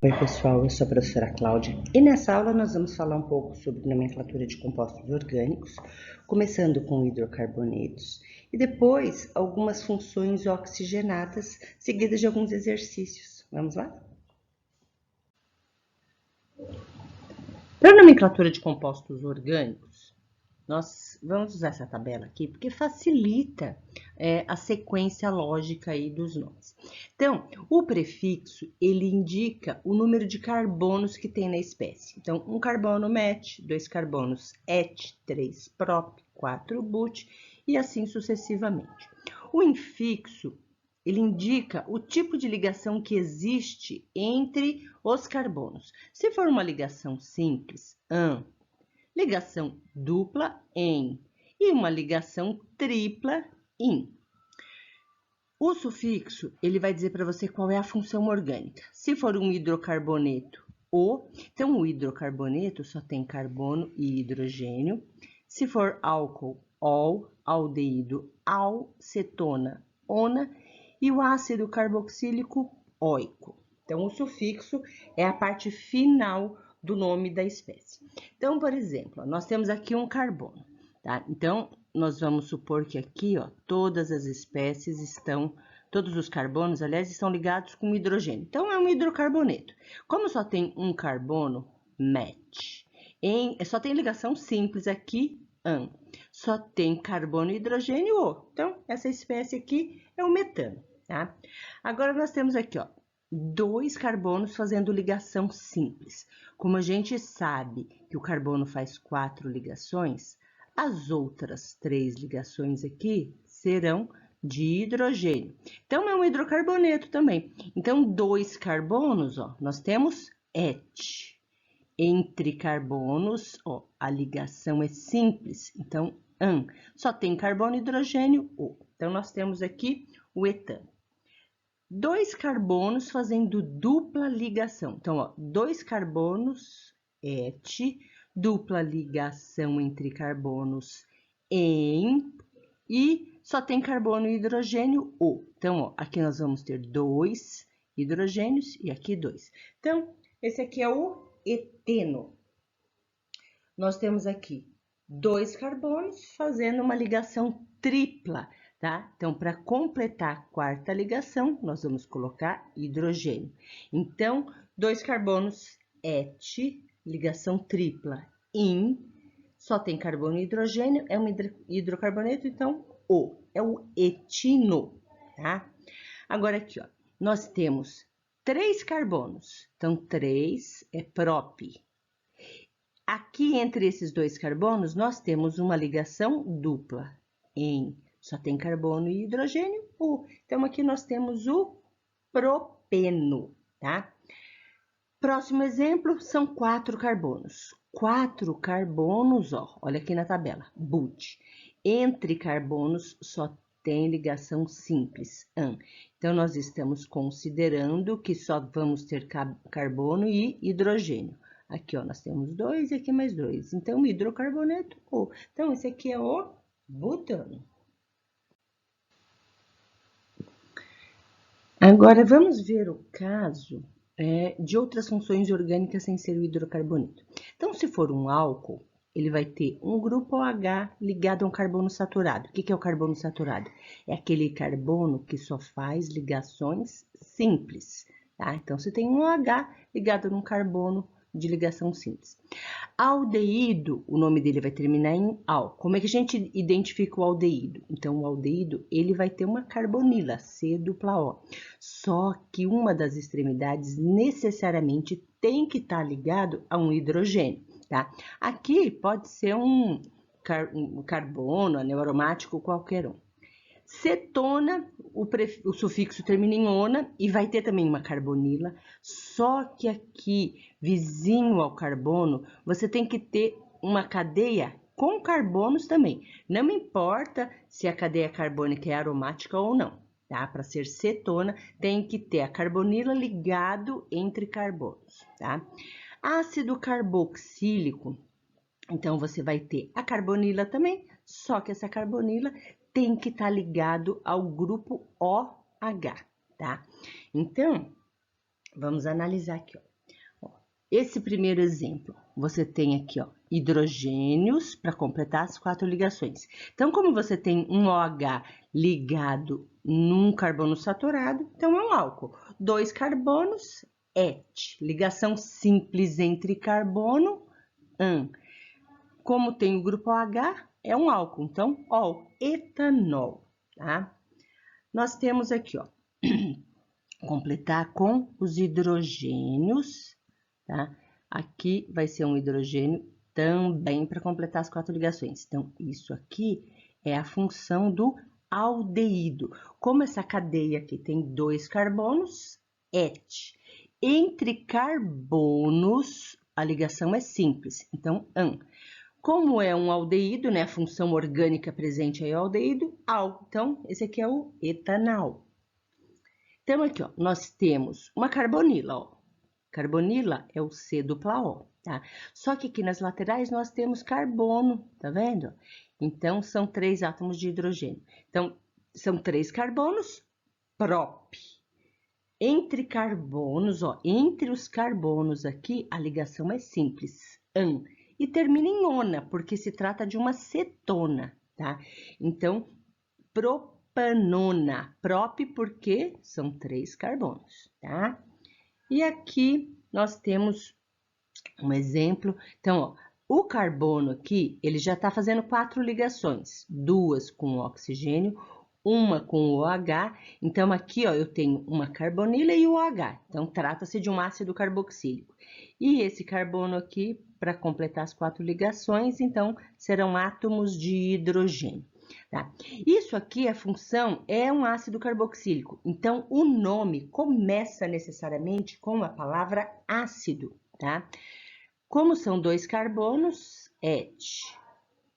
Oi pessoal, eu sou a professora Cláudia e nessa aula nós vamos falar um pouco sobre nomenclatura de compostos orgânicos, começando com hidrocarbonetos e depois algumas funções oxigenadas, seguidas de alguns exercícios. Vamos lá? Para a nomenclatura de compostos orgânicos, nós vamos usar essa tabela aqui porque facilita a sequência lógica aí dos nomes. Então, o prefixo, ele indica o número de carbonos que tem na espécie. Então, um carbono met, 2 carbonos et, 3 prop, 4 but e assim sucessivamente. O infixo, ele indica o tipo de ligação que existe entre os carbonos. Se for uma ligação simples, an, ligação dupla, em, e uma ligação tripla, in. O sufixo, ele vai dizer para você qual é a função orgânica. Se for um hidrocarboneto, o, então o hidrocarboneto só tem carbono e hidrogênio. Se for álcool, ol, aldeído, al, cetona, ona, e o ácido carboxílico, óico. Então, o sufixo é a parte final do nome da espécie. Então, por exemplo, nós temos aqui um carbono, tá? Então, nós vamos supor que aqui, ó, todas as espécies estão, todos os carbonos, aliás, estão ligados com hidrogênio. Então, é um hidrocarboneto. Como só tem um carbono, met. Só tem ligação simples aqui, an. Só tem carbono e hidrogênio, O. Então, essa espécie aqui é o metano, tá? Agora, nós temos aqui, ó, 2 carbonos fazendo ligação simples. Como a gente sabe que o carbono faz 4 ligações, as outras 3 ligações aqui serão de hidrogênio. Então, é um hidrocarboneto também. Então, 2 carbonos, ó, nós temos et. Entre carbonos, ó, a ligação é simples. Então, an. Só tem carbono e hidrogênio, O. Então, nós temos aqui o etano. 2 carbonos fazendo dupla ligação. Então, ó, 2 carbonos, et, dupla ligação entre carbonos, em, e só tem carbono e hidrogênio, O. Então, ó, aqui nós vamos ter 2 hidrogênios e aqui 2. Então, esse aqui é o eteno. Nós temos aqui 2 carbonos fazendo uma ligação tripla, tá? Então, para completar a quarta ligação, nós vamos colocar hidrogênio. Então, 2 carbonos, et, ligação tripla, in, só tem carbono e hidrogênio, é um hidrocarboneto, então, O, é o etino, tá? Agora aqui, ó, nós temos 3 carbonos, então 3 é prop. Aqui entre esses 2 carbonos, nós temos uma ligação dupla, em, só tem carbono e hidrogênio, U. Então, aqui nós temos o propeno, tá? Próximo exemplo, são 4 carbonos. 4 carbonos, ó, olha aqui na tabela, but. Entre carbonos só tem ligação simples, an. Então, nós estamos considerando que só vamos ter carbono e hidrogênio. Aqui, ó, nós temos 2 e aqui mais 2. Então, hidrocarboneto, O. Então, esse aqui é o butano. Agora, vamos ver o caso de outras funções orgânicas sem ser o hidrocarboneto. Então, se for um álcool, ele vai ter um grupo OH ligado a um carbono saturado. O que é o carbono saturado? É aquele carbono que só faz ligações simples, tá? Então, você tem um OH ligado num carbono de ligação simples. Aldeído, o nome dele vai terminar em al. Como é que a gente identifica o aldeído? Então, o aldeído, ele vai ter uma carbonila, C-O. Só que uma das extremidades necessariamente tem que estar ligado a um hidrogênio, tá? Aqui pode ser um carbono, anel aromático, qualquer um. Cetona, o sufixo termina em ona e vai ter também uma carbonila, só que aqui, vizinho ao carbono, você tem que ter uma cadeia com carbonos também. Não importa se a cadeia carbônica é aromática ou não, tá? Para ser cetona, tem que ter a carbonila ligado entre carbonos, tá? Ácido carboxílico, então você vai ter a carbonila também, só que essa carbonila tem que estar ligado ao grupo OH, tá? Então, vamos analisar aqui, ó. esse primeiro exemplo, você tem aqui, ó, hidrogênios para completar as 4 ligações. Então, como você tem um OH ligado num carbono saturado, então é um álcool. 2 carbonos, et. Ligação simples entre carbono, Como tem o grupo OH, é um álcool, então, ol, etanol, tá? Nós temos aqui, ó, completar com os hidrogênios, tá? Aqui vai ser um hidrogênio também para completar as 4 ligações. Então, isso aqui é a função do aldeído. Como essa cadeia aqui tem 2 carbonos, et. Entre carbonos, a ligação é simples, então, Como é um aldeído, né? A função orgânica presente aí é o aldeído, al. Então, esse aqui é o etanol. Então, aqui, ó, nós temos uma carbonila, ó. Carbonila é o C dupla O, tá? Só que aqui nas laterais nós temos carbono, tá vendo? Então, são 3 átomos de hidrogênio. Então, são 3 carbonos, prop. Entre carbonos, ó, entre os carbonos aqui, a ligação é simples, an. E termina em ona, porque se trata de uma cetona, tá? Então, propanona, prop porque são 3 carbonos, tá? E aqui nós temos um exemplo. Então, ó, o carbono aqui, ele já está fazendo 4 ligações, 2 com o oxigênio, uma com o OH. Então, aqui, ó, eu tenho uma carbonila e o OH. Então, trata-se de um ácido carboxílico. E esse carbono aqui, para completar as 4 ligações, então, serão átomos de hidrogênio. Tá? Isso aqui, a função é um ácido carboxílico. Então, o nome começa necessariamente com a palavra ácido, tá? Como são 2 carbonos, et.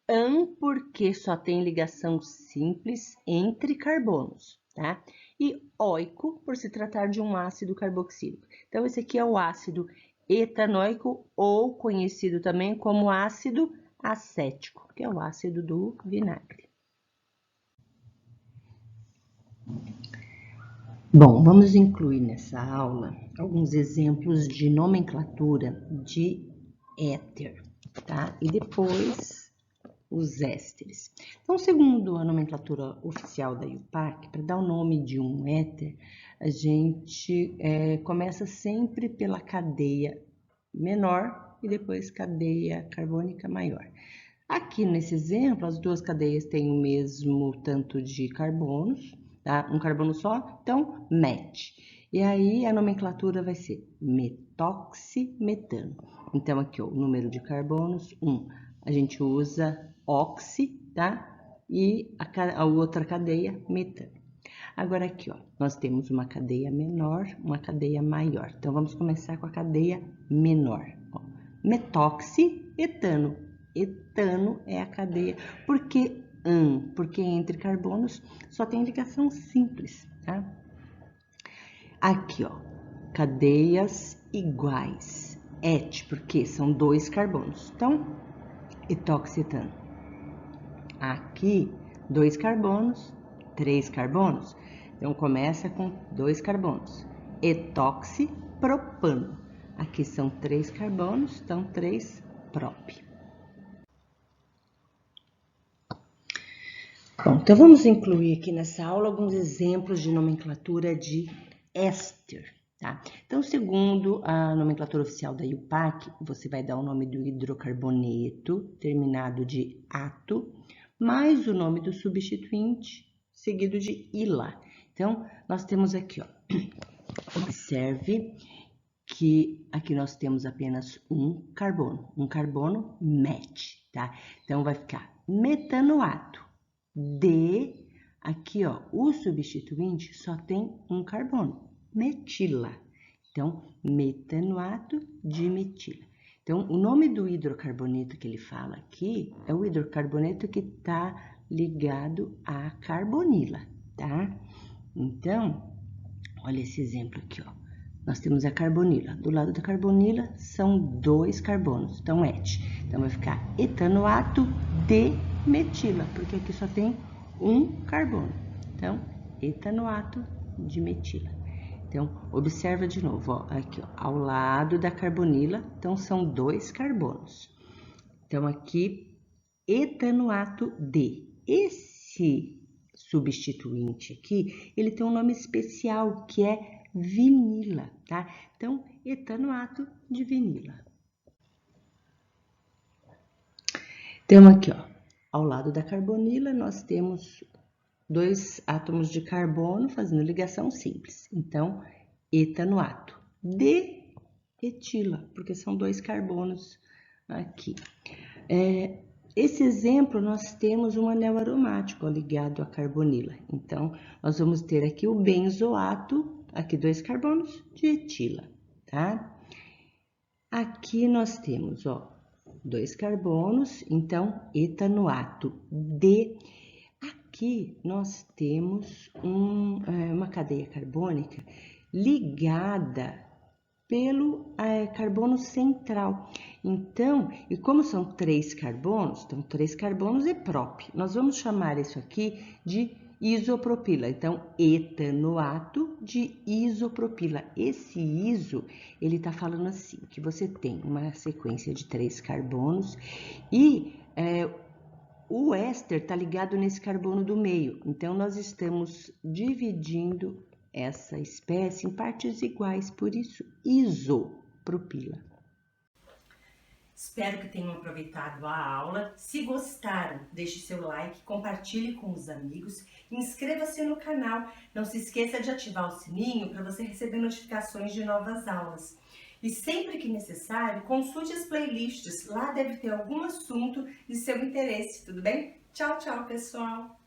An, porque só tem ligação simples entre carbonos, tá? E oico, por se tratar de um ácido carboxílico. Então, esse aqui é o ácido etanóico, ou conhecido também como ácido acético, que é o ácido do vinagre. Bom, vamos incluir nessa aula alguns exemplos de nomenclatura de éter, tá? E depois os ésteres. Então, segundo a nomenclatura oficial da IUPAC, para dar o nome de um éter, a gente começa sempre pela cadeia menor e depois cadeia carbônica maior. Aqui nesse exemplo, as 2 cadeias têm o mesmo tanto de carbonos, tá? Um carbono só, então, met. E aí, a nomenclatura vai ser metoximetano. Então, aqui, ó, o número de carbonos, 1. A gente usa oxi, tá? E a outra cadeia, metano. Agora, aqui, ó, nós temos uma cadeia menor, uma cadeia maior. Então, vamos começar com a cadeia menor. Ó, metoxietano. Etano é a cadeia. Por que an? Porque entre carbonos só tem ligação simples, tá? Aqui, ó, cadeias iguais. Et, porque são 2 carbonos. Então, etoxietano. Aqui, 2 carbonos, 3 carbonos. Então, começa com 2 carbonos. Etoxipropano. Aqui são 3 carbonos, então 3 prop. Bom, então vamos incluir aqui nessa aula alguns exemplos de nomenclatura de éster, tá? Então, segundo a nomenclatura oficial da IUPAC, você vai dar o nome do hidrocarboneto, terminado de ato, mais o nome do substituinte, seguido de ila. Então, nós temos aqui, ó, observe que aqui nós temos apenas um carbono met, tá? Então, vai ficar metanoato. De, aqui, ó, o substituinte só tem um carbono, metila. Então, metanoato de metila. Então, o nome do hidrocarboneto que ele fala aqui é o hidrocarboneto que está ligado à carbonila, tá? Então, olha esse exemplo aqui, ó. Nós temos a carbonila. Do lado da carbonila são 2 carbonos, então et. Então, vai ficar etanoato de metila, porque aqui só tem um carbono. Então, etanoato de metila. Então, observa de novo, ó, aqui, ó, ao lado da carbonila, então são 2 carbonos. Então, aqui, etanoato de. Esse substituinte aqui, ele tem um nome especial, que é vinila, tá? Então, etanoato de vinila. Temos aqui, ó, ao lado da carbonila, nós temos 2 átomos de carbono fazendo ligação simples. Então, etanoato de etila, porque são 2 carbonos aqui. Esse exemplo, nós temos um anel aromático ligado à carbonila. Então, nós vamos ter aqui o benzoato, aqui 2 carbonos, de etila, tá? Aqui nós temos, ó, 2 carbonos, então, etanoato de. Aqui nós temos uma cadeia carbônica ligada pelo carbono central. Então, e como são 3 carbonos, então 3 carbonos é prop. Nós vamos chamar isso aqui de isopropila. Então, etanoato de isopropila. Esse iso, ele tá falando assim, que você tem uma sequência de 3 carbonos e o éster está ligado nesse carbono do meio. Então, nós estamos dividindo essa espécie em partes iguais, por isso isopropila. Espero que tenham aproveitado a aula. Se gostaram, deixe seu like, compartilhe com os amigos, inscreva-se no canal. Não se esqueça de ativar o sininho para você receber notificações de novas aulas. E sempre que necessário, consulte as playlists. Lá deve ter algum assunto de seu interesse, tudo bem? Tchau, tchau, pessoal!